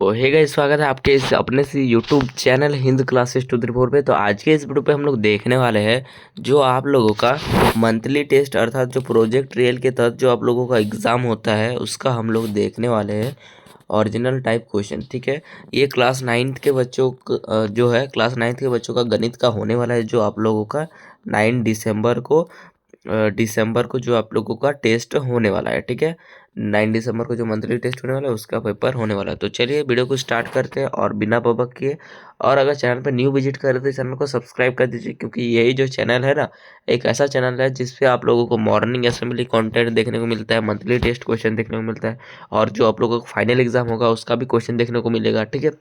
तो hey guys, स्वागत है आपके इस अपने से यूट्यूब चैनल हिंद क्लासेस 234 पे। तो आज के इस वीडियो पे हम लोग देखने वाले हैं जो आप लोगों का मंथली टेस्ट अर्थात जो प्रोजेक्ट रियल के तहत जो आप लोगों का एग्ज़ाम होता है उसका हम लोग देखने वाले हैं ओरिजिनल टाइप क्वेश्चन। ठीक है, ये क्लास 9th के बच्चों जो है क्लास 9th के बच्चों का गणित का होने वाला है, जो आप लोगों का 9 दिसंबर को जो आप लोगों का टेस्ट होने वाला है। ठीक है, 9 दिसंबर को जो मंथली टेस्ट होने वाला है उसका पेपर होने वाला है। तो चलिए वीडियो को स्टार्ट करते हैं और बिना बबक किए, और अगर चैनल पर न्यू विजिट कर रहे तो चैनल को सब्सक्राइब कर दीजिए, क्योंकि यही जो चैनल है ना, एक ऐसा चैनल है जिसपे आप लोगों को मॉर्निंग असेंबली कंटेंट देखने को मिलता है, मंथली टेस्ट क्वेश्चन देखने को मिलता है, और जो आप लोगों का फाइनल एग्जाम होगा उसका भी क्वेश्चन देखने को मिलेगा। ठीक है,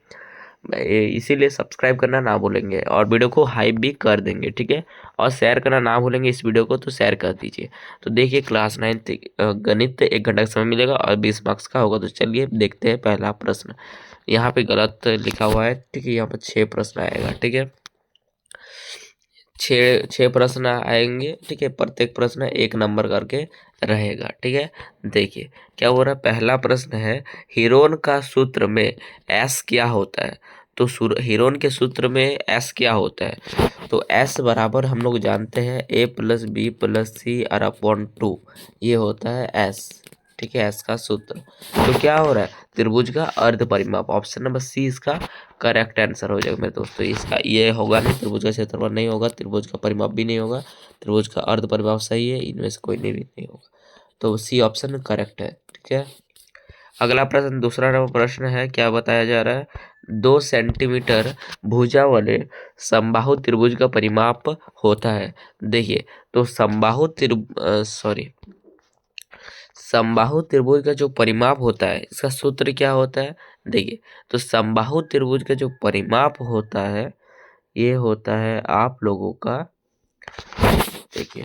इसीलिए सब्सक्राइब करना ना भूलेंगे और वीडियो को हाइप भी कर देंगे। ठीक है, और शेयर करना ना भूलेंगे इस वीडियो को, तो शेयर कर दीजिए। तो देखिए, क्लास 9 गणित 1 घंटा का समय मिलेगा और 20 मार्क्स का होगा। तो चलिए देखते हैं पहला प्रश्न। यहाँ पे गलत लिखा हुआ है। ठीक है, यहाँ पर 6 प्रश्न आएगा। ठीक है, छः प्रश्न आएंगे। ठीक है, प्रत्येक प्रश्न 1 नंबर करके रहेगा। ठीक है, देखिए क्या हो रहा है। पहला प्रश्न है, हीरोन का सूत्र में एस क्या होता है। तो हीरोन के सूत्र में एस क्या होता है। तो एस बराबर हम लोग जानते हैं a+b+c और अपॉन 2, ये होता है एस। ठीक है, एस का सूत्र। तो क्या हो रहा है, त्रिभुज का अर्ध परिमाप, ऑप्शन नंबर सी इसका करेक्ट आंसर हो जाएगा मेरे दोस्तों। इसका ये होगा नहीं, त्रिभुज का क्षेत्रफल नहीं होगा, त्रिभुज का परिमाप भी नहीं होगा, त्रिभुज का अर्ध परिमाप सही है, इनमें से कोई नहीं होगा। तो सी ऑप्शन करेक्ट है। ठीक है, अगला प्रश्न, दूसरा नंबर प्रश्न है, क्या बताया जा रहा है। 2 सेंटीमीटर भुजा वाले समबाहु त्रिभुज का परिमाप होता है। देखिए, तो समबाहु त्रिभुज का जो परिमाप होता है इसका सूत्र क्या होता है। देखिए, तो समबाहु त्रिभुज का जो परिमाप होता है ये होता है आप लोगों का, देखिए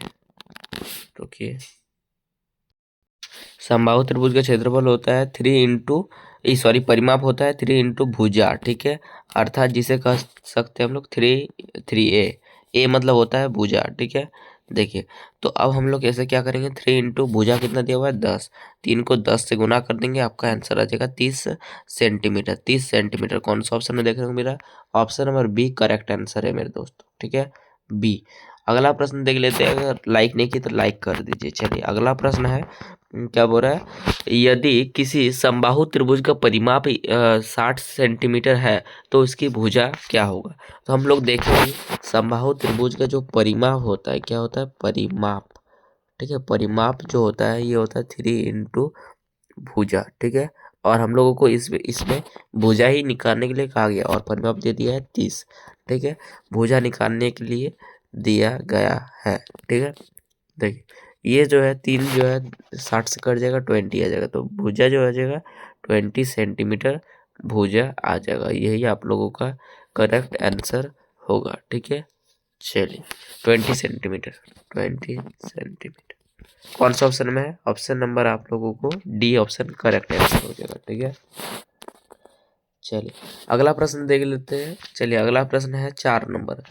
रुकिए, समबाहु त्रिभुज का क्षेत्रफल होता है 3 इंटू परिमाप होता है 3 इंटू भुजा। ठीक है, अर्थात जिसे कह सकते हैं हम लोग 3 ए मतलब होता है भुजा। ठीक है, देखिए, तो अब हम लोग ऐसे क्या करेंगे, 3 इंटू भुजा कितना दिया हुआ है 10, 3 को 10 से गुना कर देंगे, आपका आंसर आ जाएगा 30 सेंटीमीटर। 30 सेंटीमीटर कौन सा ऑप्शन में देखने को मिला, option number B correct answer है मेरे दोस्तों। ठीक है, बी। अगला प्रश्न देख लेते हैं, अगर लाइक नहीं की तो लाइक कर दीजिए। चलिए अगला प्रश्न है, क्या बोल रहा है, यदि किसी समबाहु त्रिभुज का परिमाप 60 सेंटीमीटर है तो इसकी भुजा क्या होगा। तो हम लोग देखेंगे समबाहु त्रिभुज का जो परिमाप होता है, क्या होता है, परिमाप। ठीक है, परिमाप जो होता है ये होता है 3 इंटू भुजा। ठीक है, और हम लोगों को इसमें भुजा ही निकालने के लिए कहा गया और परिमाप दे दिया है 30। ठीक है, भुजा निकालने के लिए दिया गया है। ठीक है, देखिए ये जो है 3 जो है 60 से कट जाएगा, 20 आ जाएगा, तो भुजा जो आ जाएगा 20 सेंटीमीटर भुजा आ जाएगा। यही आप लोगों का करेक्ट आंसर होगा। ठीक है, चलिए 20 सेंटीमीटर, 20 सेंटीमीटर कौन सा ऑप्शन में है, ऑप्शन नंबर आप लोगों को डी ऑप्शन करेक्ट आंसर हो जाएगा। ठीक है, चलिए अगला प्रश्न देख लेते हैं। चलिए अगला प्रश्न है 4 नंबर।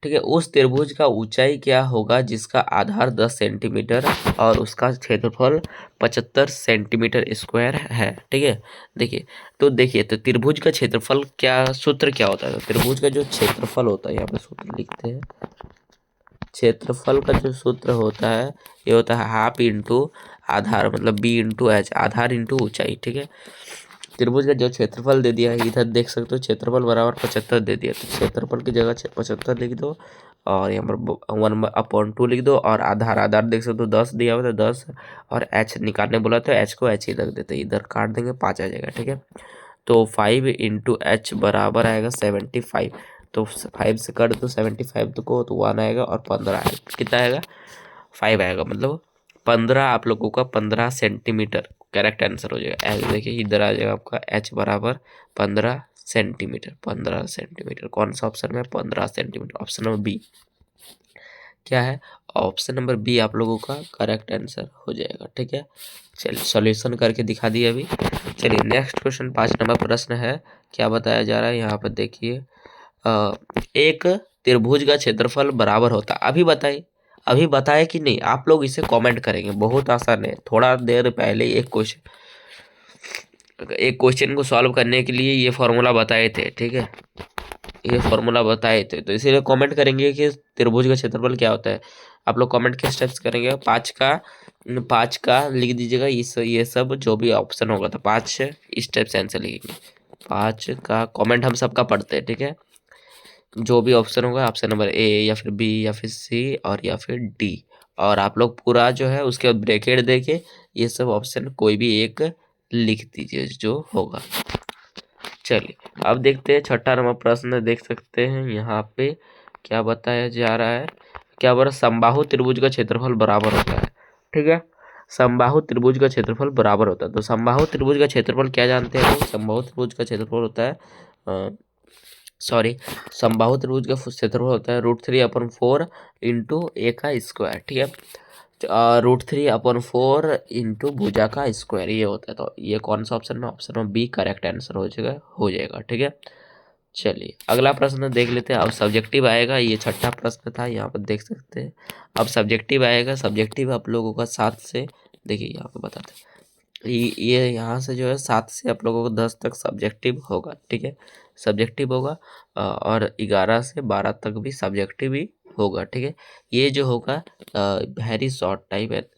ठीक है, उस त्रिभुज का ऊंचाई क्या होगा जिसका आधार 10 सेंटीमीटर और उसका क्षेत्रफल 75 सेंटीमीटर स्क्वायर है। ठीक है, देखिए, तो देखिए, तो त्रिभुज का क्षेत्रफल क्या, सूत्र क्या होता है। तो त्रिभुज का जो क्षेत्रफल होता है, यहाँ पे सूत्र लिखते हैं, क्षेत्रफल का जो सूत्र होता है ये होता है हाफ इंटू आधार, मतलब बी इंटू एच, आधार इंटू ऊंचाई। ठीक है, त्रिभुज का जो क्षेत्रफल दे दिया है, इधर देख सकते हो क्षेत्रफल बराबर 75 दे दिया, तो क्षेत्रफल की जगह 75 लिख दो, और यहाँ पर 1/2 लिख दो, और आधार आधार देख सकते हो 10 दिया हुआ था 10, और एच निकालने बोला तो एच को एच ही रख देते, इधर काट देंगे 5 आ जाएगा। ठीक है, तो 5 इंटू एच बराबर आएगा 75, तो 5 से कट दो 75 को, तो 1 आएगा और 15 आएगा, कितना आएगा 5 आएगा, मतलब 15 आप लोगों का 15 सेंटीमीटर करेक्ट आंसर हो जाएगा। एच देखिए इधर आ जाएगा आपका एच बराबर 15 सेंटीमीटर। 15 सेंटीमीटर कौन सा ऑप्शन में, 15 सेंटीमीटर, ऑप्शन नंबर बी क्या है, ऑप्शन नंबर बी आप लोगों का करेक्ट आंसर हो जाएगा। ठीक है, चलिए सॉल्यूशन करके दिखा दिए अभी। चलिए नेक्स्ट क्वेश्चन 5 नंबर प्रश्न है, क्या बताया जा रहा है यहाँ पर देखिए, एक त्रिभुज का क्षेत्रफल बराबर होता, अभी बताए कि नहीं, आप लोग इसे कमेंट करेंगे, बहुत आसान है। थोड़ा देर पहले एक क्वेश्चन एक क्वेश्चन को सॉल्व करने के लिए ये फॉर्मूला बताए थे, ठीक है, ये फॉर्मूला बताए थे, तो इसीलिए कमेंट करेंगे कि त्रिभुज का क्षेत्रफल क्या होता है। आप लोग कमेंट के स्टेप्स करेंगे, पाँच का लिख दीजिएगा, इस ये सब जो भी ऑप्शन होगा तो 5 स्टेप से आंसर लिखेंगे। 5 का कमेंट हम सबका पढ़ते हैं, ठीक है। जो भी ऑप्शन होगा, ऑप्शन नंबर ए या फिर बी या फिर सी और या फिर डी, और आप लोग पूरा जो है उसके ब्रैकेट देके ये सब ऑप्शन कोई भी एक लिख दीजिए जो होगा। चलिए अब देखते हैं छठा नंबर प्रश्न, देख सकते हैं यहाँ पे क्या बताया जा रहा है। क्या बोला, समबाहु त्रिभुज का क्षेत्रफल बराबर होता है, ठीक है। समबाहु त्रिभुज का क्षेत्रफल बराबर होता है, तो समबाहु त्रिभुज का क्षेत्रफल क्या जानते हैं लोग, समबाहु त्रिभुज का क्षेत्रफल होता है समबाहु त्रिभुज का क्षेत्रफल होता है √3/4 इंटू ए का स्क्वायर, ठीक है। √3/4 इंटू भुजा का स्क्वायर ये होता है। तो ये कौन सा ऑप्शन में, ऑप्शन में बी करेक्ट आंसर हो जाएगा, ठीक है। चलिए अगला प्रश्न देख लेते हैं। अब सब्जेक्टिव आएगा, ये छठा प्रश्न था, यहाँ पर देख सकते हैं। अब सब्जेक्टिव आएगा, सब्जेक्टिव आप लोगों का 7 से, देखिए यहाँ पे बताते हैं, ये यहाँ से जो है 7 से आप लोगों को 10 तक सब्जेक्टिव होगा, ठीक है, सब्जेक्टिव होगा। और 11 से 12 तक भी सब्जेक्टिव ही होगा, ठीक है। ये जो होगा वेरी शॉर्ट टाइप है,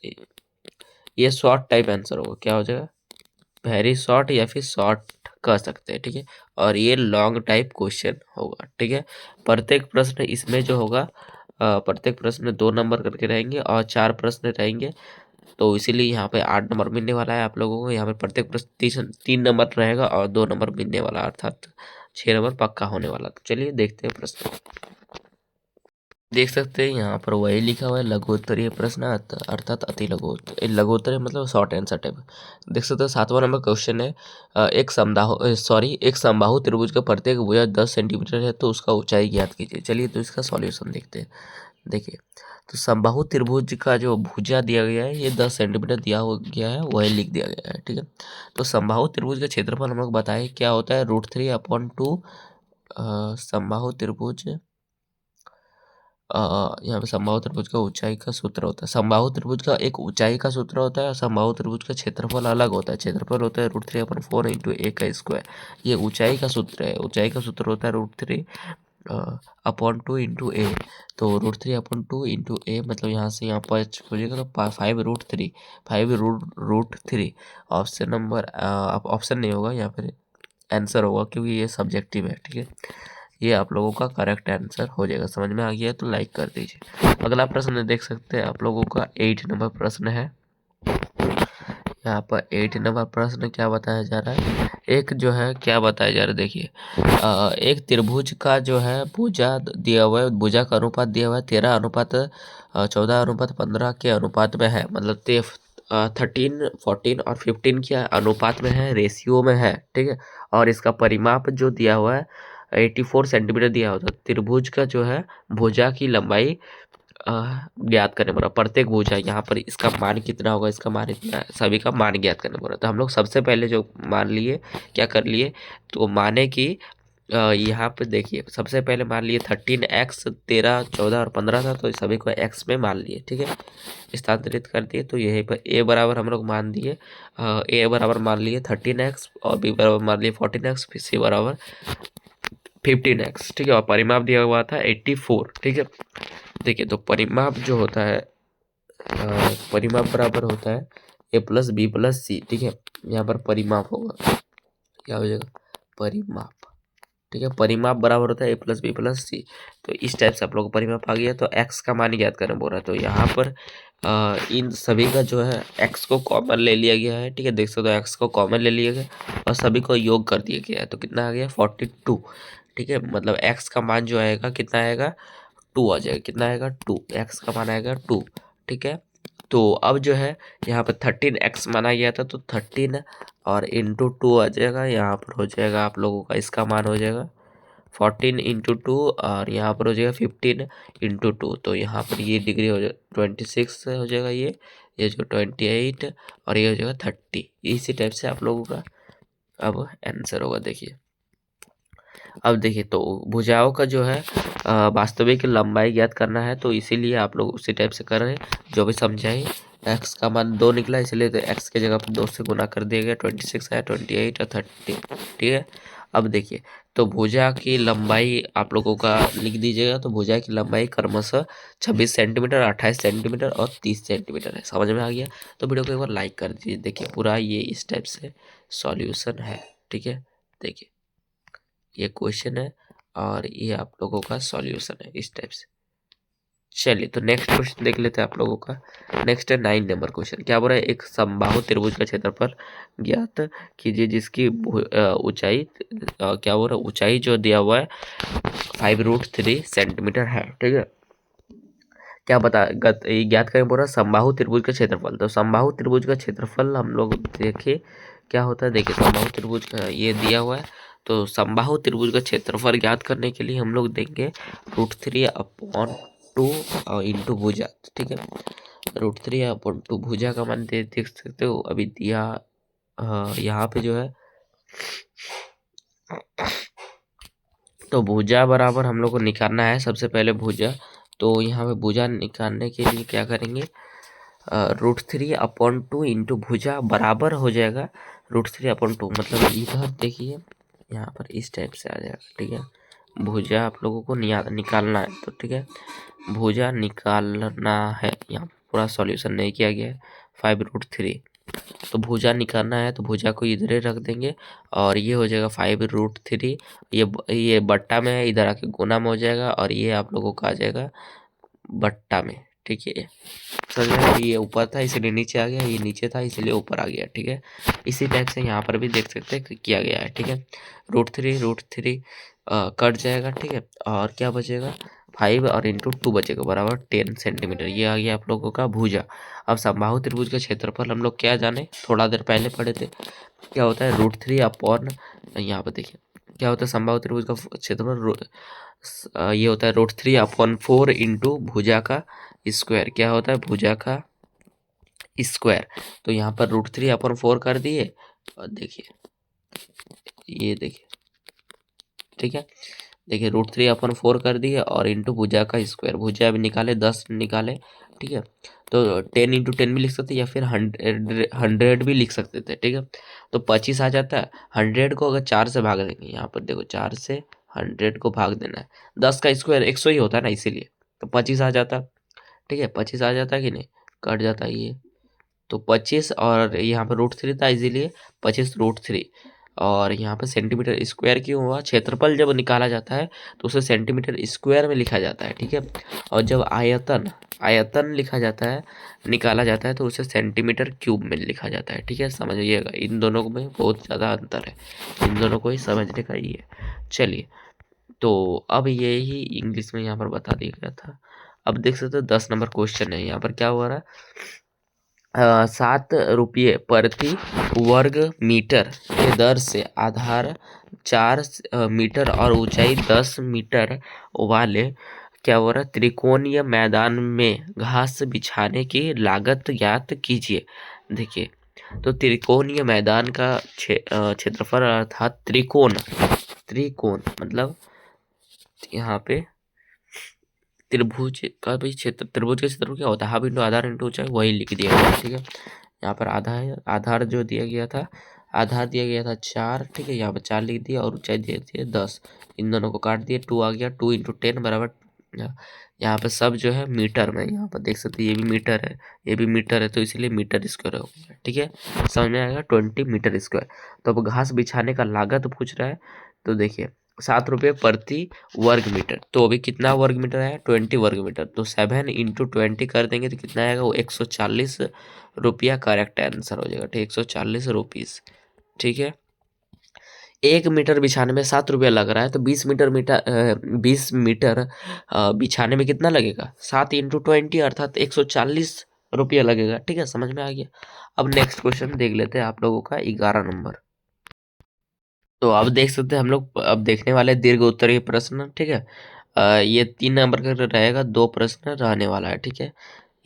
ये शॉर्ट टाइप आंसर होगा, क्या हो जाएगा, वेरी शॉर्ट या फिर शॉर्ट कह सकते हैं, ठीक है। और ये लॉन्ग टाइप क्वेश्चन होगा, ठीक है। प्रत्येक प्रश्न इसमें जो होगा प्रत्येक प्रश्न में 2 नंबर करके रहेंगे और 4 प्रश्न रहेंगे, तो इसीलिए यहाँ पे 8 नंबर मिलने वाला है आप लोगों को। यहाँ पे प्रत्येक प्रश्न 3 नंबर रहेगा और 2 नंबर मिलने वाला, अर्थात 6 नंबर पक्का होने वाला। तो चलिए देखते हैं प्रश्न। देख सकते हैं यहाँ पर वही लिखा हुआ है, लघुत्तरीय प्रश्न अर्थात अति लघुत्तरीय, लघुत्तरीय मतलब शॉर्ट आंसर टाइप। देख सकते हैं 7वां नंबर क्वेश्चन है, एक समबाहु त्रिभुज का प्रत्येक भुजा 10 सेंटीमीटर है, तो उसका ऊंचाई ज्ञात कीजिए। चलिए तो इसका सॉल्यूशन देखते हैं। देखिए तो समबाहु त्रिभुज का जो भुजा दिया गया है ये 10 सेंटीमीटर दिया हो गया है, वही लिख दिया गया है, ठीक है। तो समबाहु त्रिभुज का क्षेत्रफल हम लोग बताए क्या होता है, √3/2। समबाहु त्रिभुज यहाँ पे समबाहु त्रिभुज का ऊंचाई का सूत्र होता है, समबाहु त्रिभुज का एक ऊंचाई का सूत्र होता है और समबाहु त्रिभुज का क्षेत्रफल अलग होता है। क्षेत्रफल होता है √3/4 इंटू ए का स्क्वायर, ये ऊंचाई का सूत्र है। ऊंचाई का सूत्र होता है √3/2 इंटू ए, तो √3/2 इंटू ए मतलब यहाँ से यहाँ पर खोजिएगा तो 5√3, 5√3 ऑप्शन नंबर ऑप्शन नहीं होगा यहाँ पर, आंसर होगा, क्योंकि ये सब्जेक्टिव है, ठीक है। ये आप लोगों का करेक्ट आंसर हो जाएगा। समझ में आ गया तो लाइक कर दीजिए। अगला प्रश्न देख सकते हैं आप लोगों का 8 नंबर प्रश्न है। यहाँ पर 8 नंबर प्रश्न क्या बताया जा रहा है, एक जो है क्या बताया जा रहा है, देखिए एक त्रिभुज का जो है भुजा दिया हुआ है, भुजा का अनुपात दिया हुआ है 13:14:15 के अनुपात में है, मतलब 13, 14 और 15 के अनुपात में है, रेशियो में है, ठीक है। और इसका परिमाप जो दिया हुआ है 84 सेंटीमीटर दिया होता है। त्रिभुज का जो है भुजा की लंबाई ज्ञात करने बोला, प्रत्येक भुजा, यहाँ पर इसका मान कितना होगा, इसका मान इतना, सभी का मान ज्ञात करने बोला। तो हम लोग सबसे पहले जो मान लिए, क्या कर लिए, तो माने कि यहाँ पे देखिए सबसे पहले मान लिए 13x, 13, 14 और 15 था, तो सभी को x में मान लिए, ठीक है, स्थानांतरित कर दिए। तो यहीं पर a बराबर हम लोग मान दिए, a बराबर मान लिए 13x और b बराबर मान लिए 14x, फिर c बराबर 15x, ठीक है। और परिमाप दिया हुआ था 84, ठीक है। देखिए तो परिमाप जो होता है परिमाप बराबर होता है a+b+c, ठीक है। यहाँ पर परिमाप होगा, क्या हो जाएगा, परिमाप, ठीक है। परिमाप बराबर होता है a+b+c। तो इस टाइप से आप लोग को परिमाप आ गया, तो x का मान ज्ञात करना बोल रहा है। तो यहाँ पर इन सभी का जो है x को कॉमन ले लिया गया है, ठीक है, देख सकते हो x को कॉमन ले लिया गया और सभी को योग कर दिया गया है। तो कितना आ गया, 42, ठीक है। मतलब x का मान जो आएगा कितना आएगा, 2 आ जाएगा, कितना आएगा, 2, x का मान आएगा 2, ठीक है। तो अब जो है यहाँ पर 13x माना गया था, तो 13 और इंटू 2 आ जाएगा, यहाँ पर हो जाएगा आप लोगों का, इसका मान हो जाएगा 14 इंटू 2 और यहाँ पर हो जाएगा 15 इंटू 2, तो यहाँ पर ये डिग्री हो जाएगा 26 हो जाएगा, ये जो 28 और ये हो जाएगा 30। इसी टाइप से आप लोगों का अब आंसर होगा। देखिए अब देखिए तो भुजाओं का जो है वास्तविक लंबाई ज्ञात करना है, तो इसीलिए आप लोग उसी टाइप से कर रहे हैं जो भी समझाए एक्स का मान 2 निकला, इसलिए तो एक्स की जगह पर 2 से गुना कर दिया गया, 26 आया, 28 और 30, ठीक है। अब देखिए, तो भुजा की लंबाई आप लोगों का लिख दीजिएगा। तो भुजा की लंबाई क्रमशः 26 सेंटीमीटर, 28 सेंटीमीटर और 30 सेंटीमीटर है। समझ में आ गया? तो वीडियो को एक बार लाइक कर दीजिए। देखिए पूरा ये इस टाइप से सॉल्यूशन है, ठीक है। देखिए ये क्वेश्चन है और ये आप लोगों का सॉल्यूशन है इस टाइप से। चलिए तो नेक्स्ट क्वेश्चन देख लेते हैं आप लोगों का। नेक्स्ट है 9 नंबर क्वेश्चन। क्या बोल रहा है? एक समबाहु त्रिभुज का क्षेत्रफल ज्ञात कीजिए जिसकी ऊंचाई क्या बोल रहा है, ऊंचाई जो दिया हुआ है 5√3 सेंटीमीटर है, ठीक है। क्या ज्ञात करें बोल रहा है समबाहु त्रिभुज का क्षेत्रफल। तो समबाहु त्रिभुज का क्षेत्रफल हम लोग देखे क्या होता है। देखिए समबाहु त्रिभुज का ये दिया हुआ है, तो समबाहु त्रिभुज का क्षेत्रफल ज्ञात करने के लिए हम लोग देंगे √3/2 इंटू भुजा, ठीक है। √3/2 भुजा का मान देख सकते हो अभी दिया यहाँ पे जो है। तो भुजा बराबर हम लोग को निकालना है सबसे पहले भुजा। तो यहाँ पे भुजा निकालने के लिए क्या करेंगे, √3/2 इंटू भुजा बराबर हो जाएगा √3/2। मतलब इधर देखिए यहाँ पर इस टाइप से आ जाएगा, ठीक है। भुजा आप लोगों को निकालना है, तो ठीक है भुजा निकालना है। यहाँ पूरा सॉल्यूशन नहीं किया गया है, 5√3। तो भुजा निकालना है तो भुजा को इधर ही रख देंगे और ये हो जाएगा 5√3। ये बट्टा में है, इधर आके गुना में हो जाएगा और ये आप लोगों का आ जाएगा बट्टा में, ठीक है। समझ में? ये ऊपर था इसलिए नीचे आ गया, ये नीचे था इसलिए ऊपर आ गया, ठीक है। इसी टाइप से यहाँ पर भी देख सकते हैं कि किया गया है, ठीक है। √3 कट जाएगा, ठीक है। और क्या बचेगा 5 और इंटू 2 बचेगा बराबर 10 सेंटीमीटर। ये आ गया आप लोगों का भुजा। अब समबाहु त्रिभुज का क्षेत्रफल हम लोग क्या जाने, थोड़ा देर पहले पढ़े थे। क्या होता है √3 अपॉन, यहाँ पर देखिए क्या होता है समबाहु त्रिभुज का क्षेत्रफल, ये होता है √3/4 इंटू भुजा का स्क्वायर। क्या होता है भुजा का स्क्वायर। तो यहाँ पर √3/4 कर दिए और देखिए ये देखिए, ठीक है। देखिए √3/4 कर दिए और इंटू भुजा का स्क्वायर। भुजा भी निकाले 10 निकाले, ठीक है। तो 10 इंटू 10 भी लिख सकते या फिर 100 भी लिख सकते थे, ठीक है। तो 25 आ जाता है। 100 को अगर 4 से भाग देंगे, यहाँ पर देखो 4 से 100 को भाग देना है। 10 का स्क्वायर 100 ही होता है ना, इसीलिए तो 25 आ जाता, ठीक है। 25 आ जाता कि नहीं, कट जाता है ये। तो 25 और यहाँ पर √3 था इसीलिए 25√3। और यहाँ पर सेंटीमीटर स्क्वायर क्यों हुआ, क्षेत्रफल जब निकाला जाता है तो उसे सेंटीमीटर स्क्वायर में लिखा जाता है, ठीक है। और जब आयतन आयतन लिखा जाता है, निकाला जाता है, तो उसे सेंटीमीटर क्यूब में लिखा जाता है, ठीक है। समझिएगा इन दोनों में बहुत ज़्यादा अंतर है, इन दोनों को ही समझने का ही है। चलिए तो अब ये ही इंग्लिश में यहाँ पर बता दिया गया था। अब देख सकते हो 10 नंबर क्वेश्चन है। यहाँ पर क्या हो रहा है, 7 रुपये प्रति वर्ग मीटर के दर से आधार 4 मीटर और ऊंचाई 10 मीटर वाले क्या हो रहा है त्रिकोणीय मैदान में घास बिछाने की लागत ज्ञात कीजिए। देखिए तो त्रिकोणीय मैदान का क्षेत्रफल अर्थात त्रिकोण मतलब यहाँ पे त्रिभुज का भी क्षेत्र, त्रिभुज का क्षेत्रफल क्या होता है, हाफ इंटू आधार इंटू ऊंचाई, वही लिख दिया गया, ठीक है। यहाँ पर आधा है, आधार जो दिया गया था, आधार दिया गया था 4, ठीक है। यहाँ पर 4 लिख दिया और ऊंचाई दे दिए 10। इन दोनों को काट दिए, 2 आ गया, 2 इंटू 10 बराबर। यहाँ पे सब जो है मीटर में, यहाँ पर देख सकते हैं ये भी मीटर है, ये भी मीटर है, तो इसीलिए मीटर स्क्वायर हो गया, ठीक है। समझ में आएगा 20 मीटर स्क्वायर। तो अब घास बिछाने का लागत पूछ रहा है, तो देखिए 7 रुपये प्रति वर्ग मीटर। तो अभी कितना वर्ग मीटर है, 20 वर्ग मीटर। तो 7 इंटू 20 कर देंगे तो कितना आएगा, वो 140 रुपया करेक्ट आंसर हो जाएगा, ठीक 140 रुपीज़, ठीक है। 1 मीटर बिछाने में 7 रुपया लग रहा है, तो 20 मीटर बिछाने में कितना लगेगा, 7 इंटू 20 अर्थात 140 रुपया लगेगा, ठीक है। समझ में आ गया। अब नेक्स्ट क्वेश्चन देख लेते हैं आप लोगों का 11 नंबर। तो अब देख सकते हैं हम लोग अब देखने वाले दीर्घ उत्तरीय प्रश्न, ठीक है। ये 3 नंबर का रहेगा, 2 प्रश्न रहने वाला है, ठीक है।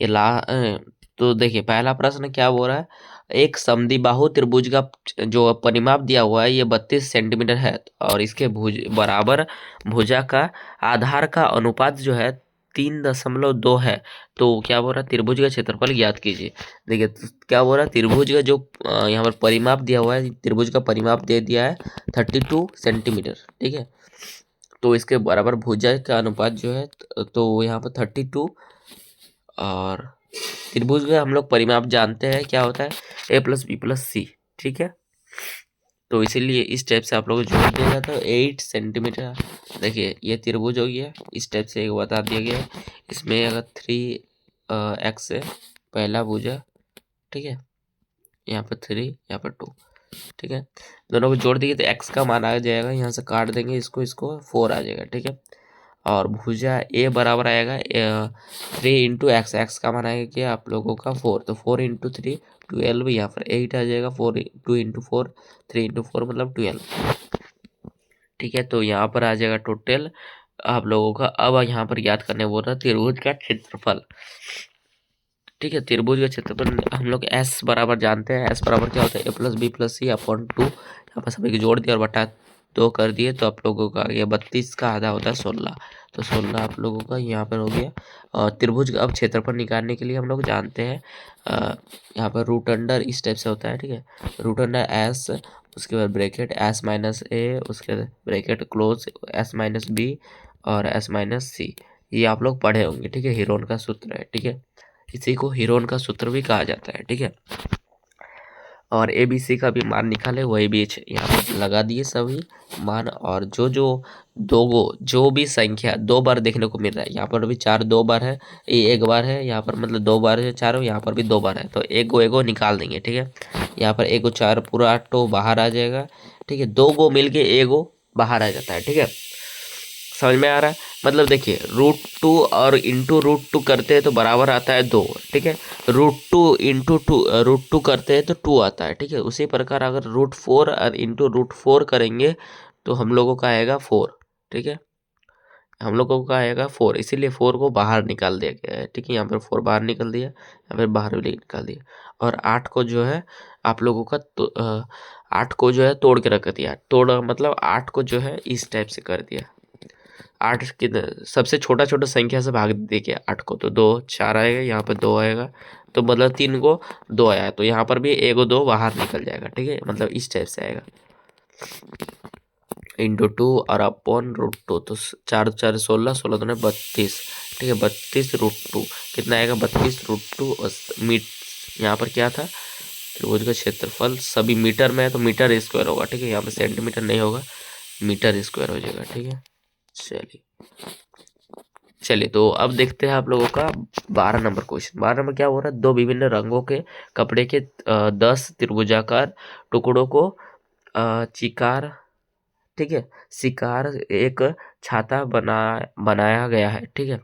ये तो देखिए पहला प्रश्न क्या बोल रहा है, एक समद्विबाहु त्रिभुज का जो परिमाप दिया हुआ है ये 32 सेंटीमीटर है और इसके बराबर भुजा का आधार का अनुपात जो है 3.2 है, तो क्या बोल रहा है, त्रिभुज का क्षेत्रफल ज्ञात कीजिए। देखिए तो क्या बोल रहा है, त्रिभुज का जो यहाँ पर परिमाप दिया हुआ है, त्रिभुज का परिमाप दे दिया है 32 सेंटीमीटर, ठीक है। तो इसके बराबर भुजा का अनुपात जो है, तो यहाँ पर 32, और त्रिभुज का हम लोग परिमाप जानते हैं क्या होता है, a+b+c, ठीक है। तो इसीलिए इस टाइप से आप लोगों को जोड़ दिया जाता है 8 सेंटीमीटर। देखिए ये त्रिभुज हो गया, इस टाइप से एक बता दिया गया है। इसमें अगर 3x है पहला भुजा, ठीक है, यहाँ पर 3, यहाँ पर 2, ठीक है। दोनों को जोड़ दिए तो x का मान आ जाएगा, यहाँ से काट देंगे इसको 4 आ जाएगा, ठीक है। और भुजा ए बराबर आएगा 3 × x का मान आएगा कि आप लोगों का 4, तो 4 × 3 12, यहाँ पर 8 आ जाएगा, 2 × 4 3 × 4 मतलब 12, ठीक है। तो यहाँ पर आ जाएगा टोटल आप लोगों का। अब यहाँ पर याद करने बोल रहा है त्रिभुज का क्षेत्रफल, ठीक है। त्रिभुज का क्षेत्रफल हम लोग S बराबर जानते हैं, S बराबर क्या होता है, a+b+c/2। यहाँ पर सभी को जोड़ दिया और बटा 2 कर दिए, तो आप लोगों का ये 32 का आधा होता है 16, तो 16 आप लोगों का यहाँ पर हो गया। और त्रिभुज का अब क्षेत्रफल निकालने के लिए हम लोग जानते हैं यहाँ पर रूट अंडर इस टाइप से होता है, ठीक है। रूट अंडर S, उसके बाद ब्रैकेट S-a, उसके बाद ब्रैकेट क्लोज S-b और S-c, ये आप लोग पढ़े होंगे, ठीक है। हीरोन का सूत्र है, ठीक है। इसी को हीरोन का सूत्र भी कहा जाता है, ठीक है। और ABC का भी मान निकाले, वही भी यहाँ पर लगा दिए सभी मान। और जो भी संख्या 2 बार देखने को मिल रहा है, यहाँ पर भी 4 2 बार है, ये 1 बार है, यहाँ पर मतलब 2 बार है 4, यहाँ पर भी 2 बार है, तो एगो निकाल देंगे, ठीक है। यहाँ पर एगो 4 पूरा 8 बाहर आ जाएगा, ठीक है। 2 गो मिल के एगो बाहर आ जाता है, ठीक है। समझ में आ रहा है, मतलब देखिए √2 और इंटू √2 करते हैं तो बराबर आता है 2, ठीक है। √2 करते हैं तो 2 आता है, ठीक है। उसी प्रकार अगर √4 और इंटू √4 करेंगे तो हम लोगों का आएगा 4, ठीक है। हम लोगों का आएगा 4, इसीलिए 4 को बाहर निकाल दिया गया है, ठीक है। यहाँ पर 4 बाहर निकल दिया, यहाँ पर बाहर भी निकाल दिया। और 8 को जो है आप लोगों का 8 को जो है तोड़ के रख दिया, मतलब 8 को जो है इस टाइप से कर दिया। 8 की सबसे छोटा संख्या से भाग देखिए 8 को, तो 2 4 आएगा, यहाँ पर 2 आएगा, तो मतलब 3 को 2 आया, तो यहाँ पर भी एगो 2 बाहर निकल जाएगा, ठीक है। मतलब इस टाइप से आएगा इंटू 2 और अपॉन √2, तो 4 4 16, 16 दूने 32, ठीक है। 32 √2 कितना आएगा, 32 √2 और यहाँ पर क्या था, त्रिभुज का क्षेत्रफल सभी मीटर में है तो मीटर स्क्वायर होगा, ठीक है। यहाँ पर सेंटीमीटर नहीं होगा, मीटर स्क्वायर हो जाएगा, ठीक है। चलिए तो अब देखते हैं आप लोगों का 12 नंबर क्वेश्चन। 12 नंबर क्या हो रहा है, 2 विभिन्न रंगों के कपड़े के 10 त्रिभुजाकार टुकड़ों को चिकार, ठीक है, शिकार एक छाता बनाया गया है, ठीक है।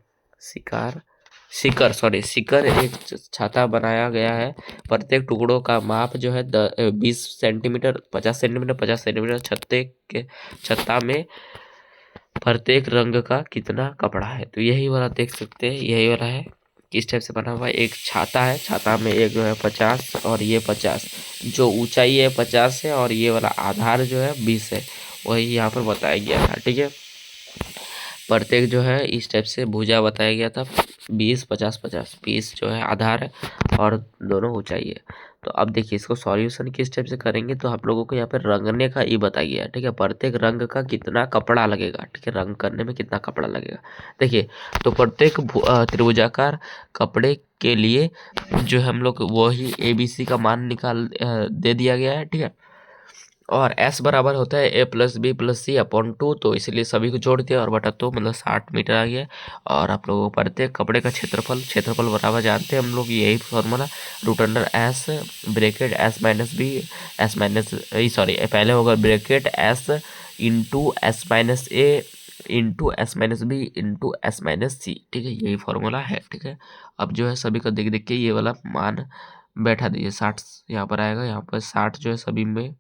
शिकर एक छाता बनाया गया है। प्रत्येक टुकड़ों का माप जो है 20 सेंटीमीटर, 50 सेंटीमीटर, 50 सेंटीमीटर। छत्ता में प्रत्येक रंग का कितना कपड़ा है, तो यही वाला देख सकते हैं, यही वाला है। किस टाइप से बना हुआ है, एक छाता है, छाता में एक जो है 50 और ये 50, जो ऊंचाई है 50 है और ये वाला आधार जो है 20 है, वही यहाँ पर बताया गया था, ठीक है। प्रत्येक जो है इस टाइप से भुजा बताया गया था, 20 50 50, 20 जो है आधार है और दोनों ऊंचाई है। तो अब देखिए इसको सॉल्यूशन किस टाइप से करेंगे, तो आप लोगों को यहाँ पर रंगने का ये बताया गया है, ठीक है। प्रत्येक रंग का कितना कपड़ा लगेगा, ठीक है, रंग करने में कितना कपड़ा लगेगा। देखिए तो प्रत्येक त्रिभुजाकार कपड़े के लिए जो हम लोग वही ABC का मान निकाल दे दिया गया है, ठीक है। और S बराबर होता है a+b+c/2, तो इसलिए सभी को जोड़ दिया और बटा 2 मतलब 60 मीटर आ गया। और आप लोगों को प्रत्येक कपड़े का क्षेत्रफल बराबर जानते हैं हम लोग, यही फॉर्मूला √S ब्रैकेट पहले होगा bracket S into S-a into S-b into S-c, ठीक है, यही फॉर्मूला है, ठीक है। अब जो है सभी को देख के ये वाला मान बैठा दीजिए, 60 यहाँ पर आएगा, यहाँ पर 60 जो है सभी में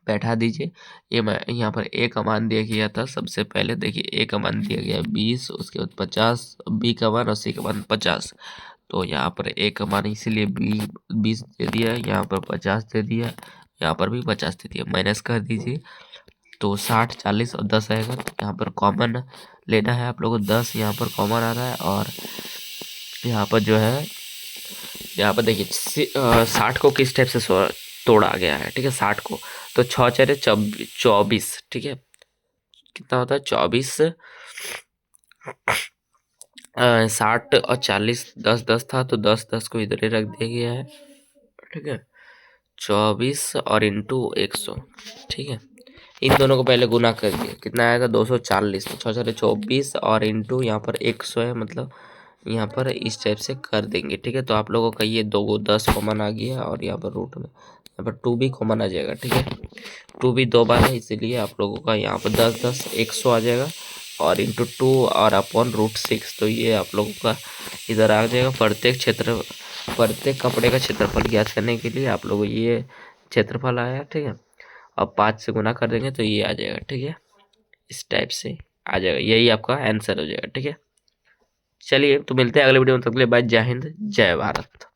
बैठा दीजिए। ये मैं यहाँ पर ए का मान दिया गया था, सबसे पहले देखिए ए का मान दिया गया 20, उसके बाद 50, बी का मान और सी का मान 50, तो यहाँ पर ए का मान इसीलिए 20 दे दिया, यहाँ पर 50 दे दिया, यहाँ पर भी 50 दे दिया। माइनस कर दीजिए तो 60 40 और 10 आएगा। तो यहाँ पर कॉमन लेना है आप लोगों को, 10 यहाँ पर कॉमन आ रहा है। और यहाँ पर जो है, यहाँ पर देखिए 60 को किस टाइप से तोड़ा गया है, ठीक है 60 को। तो 6×4 = 24, ठीक है। कितना होता है 24। 60 और 40 10 10 था, तो 10 10 को इधर ही रख दिया गया है, ठीक है। 24 और इंटू 100, ठीक है। इन दोनों को पहले गुना कर दिए, कितना आएगा 240। तो 6×4 = 24 और इंटू यहाँ पर 100 है, मतलब यहाँ पर इस टाइप से कर देंगे, ठीक है। तो आप लोगों का ये 10 कॉमन आ गया और यहाँ पर रूट में यहाँ पर 2 भी कॉमन आ जाएगा, ठीक है। 2 भी 2 बार है, इसीलिए आप लोगों का यहाँ पर 10 10 100 आ जाएगा और इंटू 2 और अपॉन √6। तो ये आप लोगों का इधर आ जाएगा। प्रत्येक कपड़े का क्षेत्रफल ज्ञात करने के लिए आप लोगों को ये क्षेत्रफल आया, ठीक है। अब 5 से गुना कर देंगे तो ये आ जाएगा, ठीक है। इस टाइप से आ जाएगा, यही आपका आंसर हो जाएगा, ठीक है। चलिए तो मिलते हैं अगले वीडियो में, तब तक के लिए बाय, जय हिंद जय भारत।